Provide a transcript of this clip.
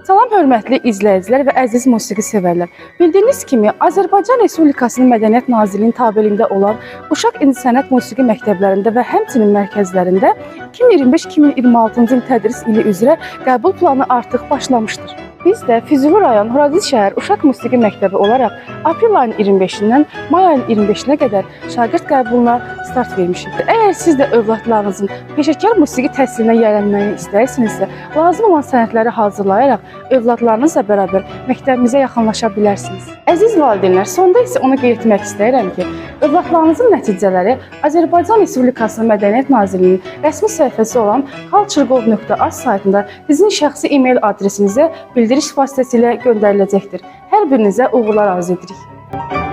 Salam hörmətli izləyicilər və əziz musiqi sevərlər. Bildiyiniz kimi, Azərbaycan Respublikasının Mədəniyyət Nazirliyinin tabeliyində olan Uşaq İncəsənət Musiqi məktəblərində və həmçinin mərkəzlərində 2025-2026-cı il tədris ili üzrə qəbul planı artıq başlamışdır. Biz də Füzuli rayon Horadiz şəhər Uşaq Musiqi məktəbi olaraq aprel ayının 25-dən may ayının 25-nə qədər şagird qəbuluna start vermişik. Əgər siz də övladlarınızın peşəkar musiqi təhsilinə yiyələnməyini istəyirsinizsə, lazım olan sənədləri hazırlayaraq övladlarınızla bərabər məktəbimizə yaxınlaşa bilərsiniz. Əziz valideynlər, sonda isə onu qeyd etmək istəyirəm ki, övladlarınızın nəticələri Azərbaycan Respublikasının Mədəniyyət Nazirliyinin rəsmi səhifəsi olan culturegov.az saytında sizin şəxsi e-mail adresinizə bildiriş vasitəsilə göndəriləcəkdir. Hər birinizə uğurlar arzu edirik.